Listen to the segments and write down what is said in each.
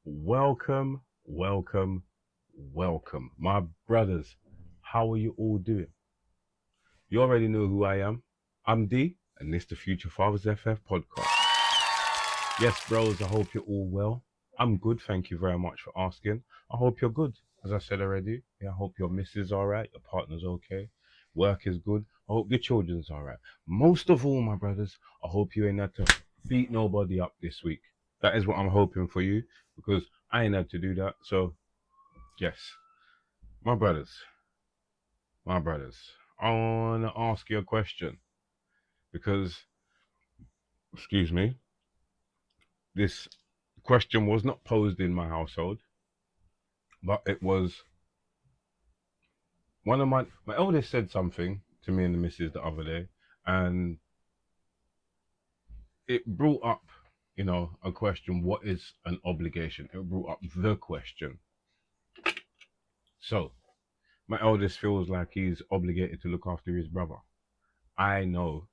Welcome, welcome, welcome. My brothers, how are you all doing? You already know who I am. I'm D, and this is the Future Fathers FF podcast. Yes, bros, I hope you're all well. I'm good, thank you very much for asking. I hope you're good. As I said already, I hope your missus alright, your partner's okay, work is good. I hope your children's alright. Most of all, my brothers, I hope you ain't had to beat nobody up this week. That is what I'm hoping for you, because I ain't had to do that. So yes, my brothers, my brothers, I want to ask you a question because, excuse me, this question was not posed in my household, but it was one of my eldest said something to me and the missus the other day, and it brought up, a question: what is an obligation? It brought up the question. So my eldest feels like he's obligated to look after his brother. I know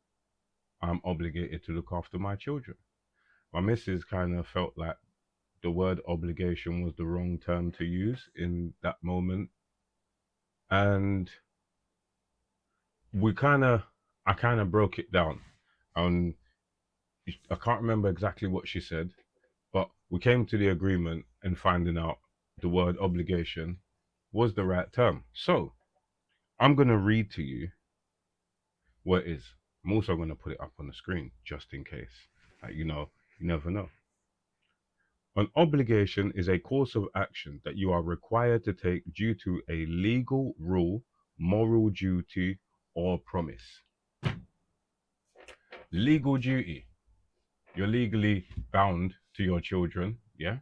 I'm obligated to look after my children. My missus kind of felt like the word obligation was the wrong term to use in that moment. And we kind of, I kind of broke it down. And I can't remember exactly what she said, but we came to the agreement and finding out the word obligation was the right term. So I'm going to read to you what it is. I'm also going to put it up on the screen just in case. You never know. An obligation is a course of action that you are required to take due to a legal rule, moral duty, or promise. Legal duty. You're legally bound to your children, yeah?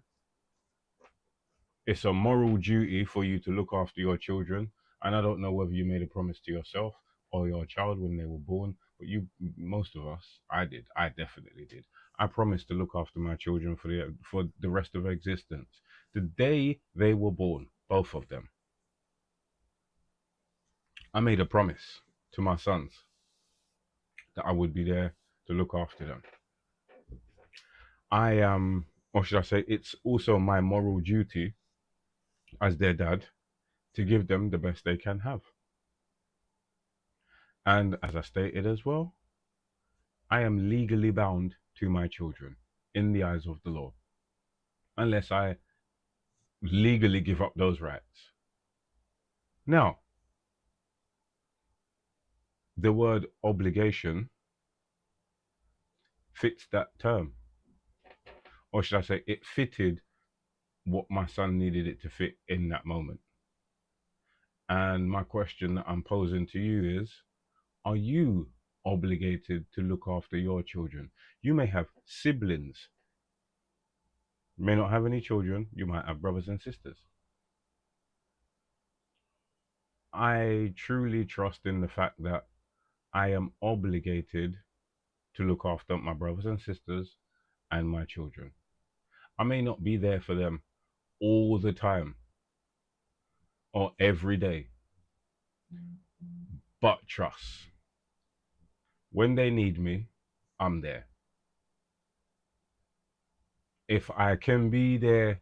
It's a moral duty for you to look after your children. And I don't know whether you made a promise to yourself or your child when they were born, but most of us, I definitely did. I promised to look after my children for the rest of their existence. The day they were born, both of them, I made a promise to my sons that I would be there to look after them. I am, or should I say, it's also my moral duty as their dad to give them the best they can have. And as I stated as well, I am legally bound to my children in the eyes of the law, unless I legally give up those rights. Now, the word obligation fits that term, or should I say, it fitted what my son needed it to fit in that moment. And my question that I'm posing to you is, are you obligated to look after your children? You may have siblings, you may not have any children, you might have brothers and sisters. I truly trust in the fact that I am obligated to look after my brothers and sisters and my children. I may not be there for them all the time or every day, but trust. When they need me, I'm there. If I can be there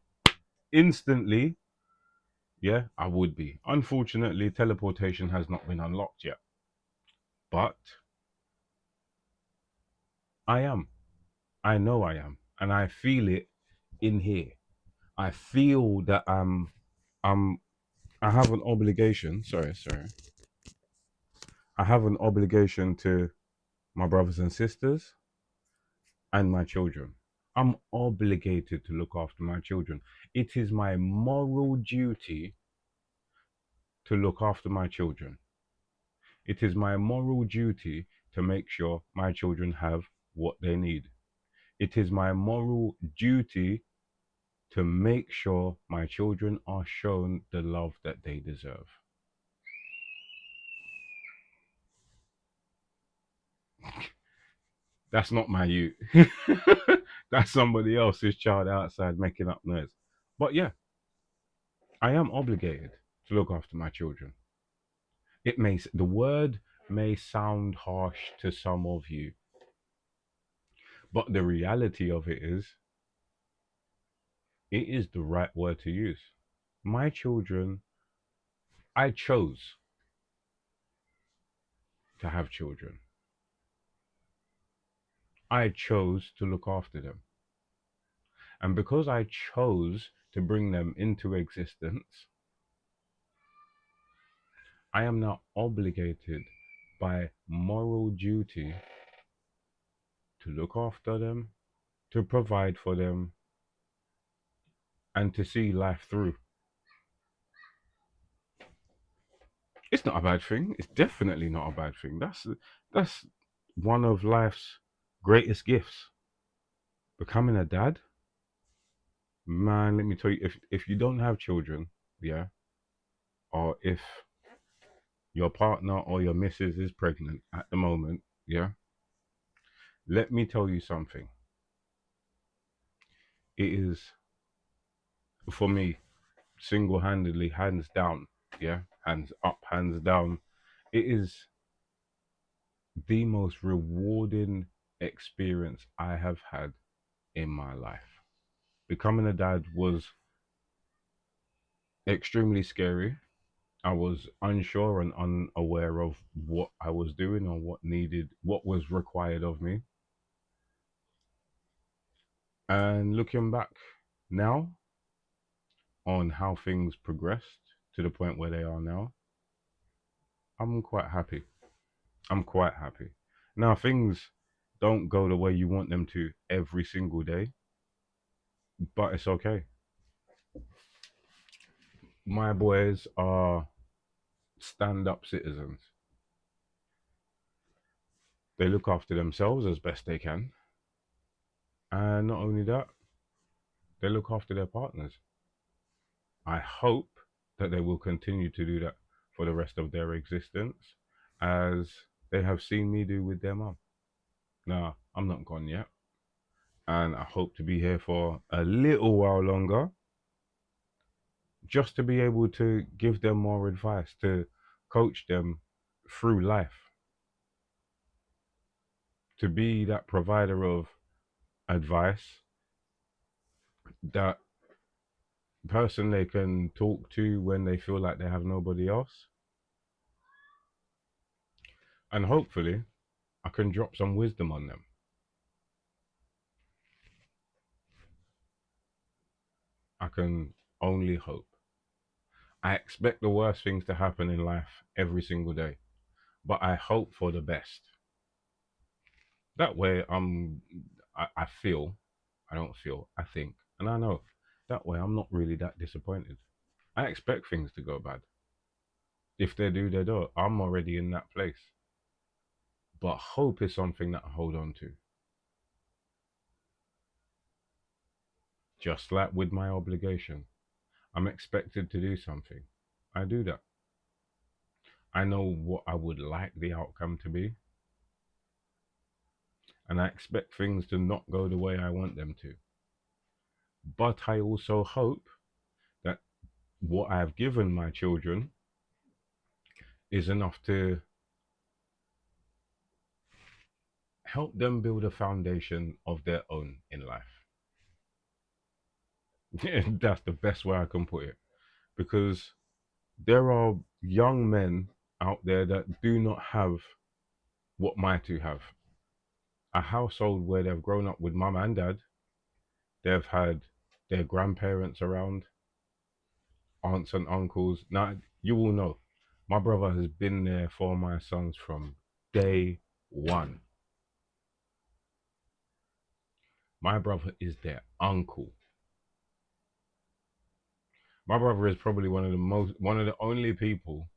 instantly, yeah, I would be. Unfortunately, teleportation has not been unlocked yet, but I am. I know I am, and I feel it in here. I feel that I'm I have an obligation. Sorry. I have an obligation to my brothers and sisters and my children. I'm obligated to look after my children. It is my moral duty to look after my children. It is my moral duty to make sure my children have what they need. It is my moral duty to make sure my children are shown the love that they deserve. That's not my you. That's somebody else's child outside making up noise. But yeah, I am obligated to look after my children. The word may sound harsh to some of you, but the reality of it is It is the right word to use. My children, I chose to have children. I chose to look after them. And because I chose to bring them into existence, I am now obligated by moral duty to look after them, to provide for them, and to see life through. It's not a bad thing. It's definitely not a bad thing. That's one of life's greatest gifts. Becoming a dad, man. Let me tell you, if you don't have children, yeah, or if your partner or your missus is pregnant at the moment, yeah, let me tell you something. It is for me single-handedly, hands down, yeah, hands up, hands down. It is the most rewarding experience I have had in my life. Becoming a dad was extremely scary. I was unsure and unaware of what I was doing or what was required of me. And looking back now on how things progressed to the point where they are now, I'm quite happy. I'm quite happy. Now, things don't go the way you want them to every single day, but it's okay. My boys are stand up citizens. They look after themselves as best they can. And not only that, they look after their partners. I hope that they will continue to do that for the rest of their existence, as they have seen me do with their mum. Now, I'm not gone yet, and I hope to be here for a little while longer, just to be able to give them more advice, to coach them through life, to be that provider of advice, that person they can talk to when they feel like they have nobody else. And hopefully, I can drop some wisdom on them. I can only hope. I expect the worst things to happen in life every single day, but I hope for the best. That way, I feel, I don't feel, I think, and I know that way I'm not really that disappointed. I expect things to go bad. If they do, they do. I'm already in that place. But hope is something that I hold on to. Just like with my obligation, I'm expected to do something. I do that. I know what I would like the outcome to be, and I expect things to not go the way I want them to. But I also hope that what I've given my children is enough to help them build a foundation of their own in life. That's the best way I can put it. Because there are young men out there that do not have what my two have. A household where they've grown up with mum and dad, they've had their grandparents around, aunts and uncles. Now, you all know, my brother has been there for my sons from day one. My brother is their uncle. My brother is probably one of the only people,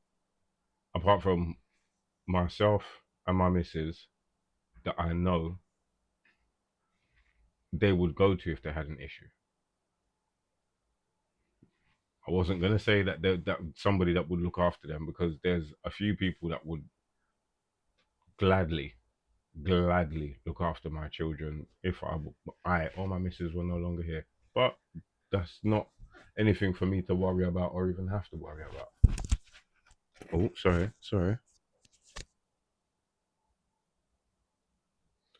apart from myself and my missus, that I know they would go to if they had an issue. I wasn't gonna say that somebody that would look after them, because there's a few people that would gladly, gladly look after my children if I or my missus were no longer here. But that's not anything for me to worry about or even have to worry about. Oh, sorry, sorry.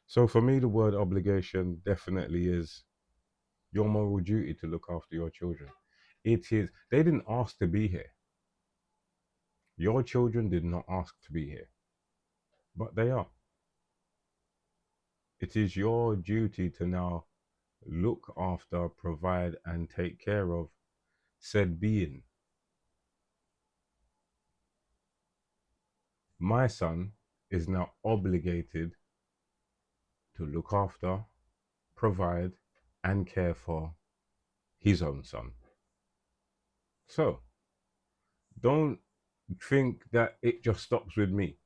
So for me, the word obligation definitely is your moral duty to look after your children. It is, they didn't ask to be here. Your children did not ask to be here, but they are. It is your duty to now look after, provide, and take care of said being. My son is now obligated to look after, provide, and care for his own son. So don't think that it just stops with me.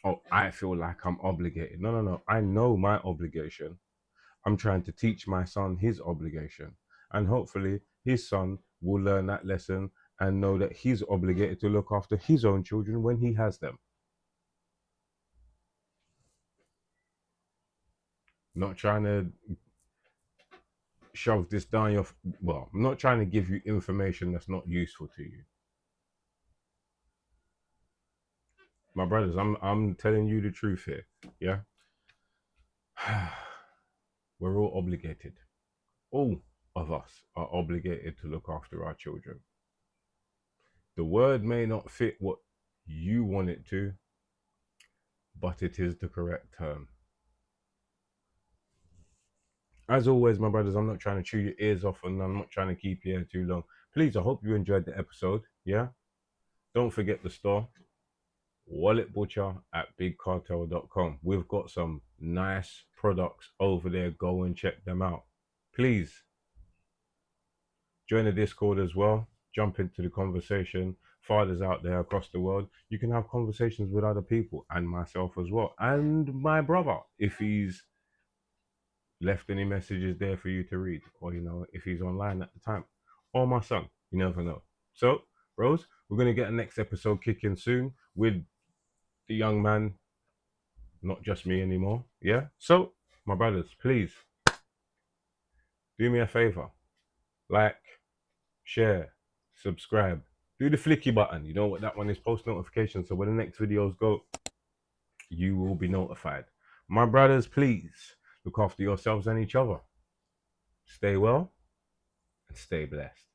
Oh, I feel like I'm obligated. No, no, no. I know my obligation. I'm trying to teach my son his obligation. And hopefully his son will learn that lesson and know that he's obligated to look after his own children when he has them. Not trying to shove this down your, well, I'm not trying to give you information that's not useful to you. My brothers, I'm telling you the truth here. Yeah. We're all obligated. All of us are obligated to look after our children. The word may not fit what you want it to, but it is the correct term. As always, my brothers, I'm not trying to chew your ears off and I'm not trying to keep you here too long. Please, I hope you enjoyed the episode. Yeah. Don't forget the store, Wallet Butcher at bigcartel.com. We've got some nice products over there. Go and check them out. Please join the Discord as well. Jump into the conversation. Fathers out there across the world, you can have conversations with other people and myself as well. And my brother, if he's left any messages there for you to read, or if he's online at the time, or my son, you never know. So Rose, we're going to get a next episode kicking soon with the young man, not just me anymore. Yeah. So my brothers, please do me a favor, like, share, subscribe, do the flicky button. You know what that one is? Post notifications, so when the next videos go, you will be notified. My brothers, please look after yourselves and each other. Stay well and stay blessed.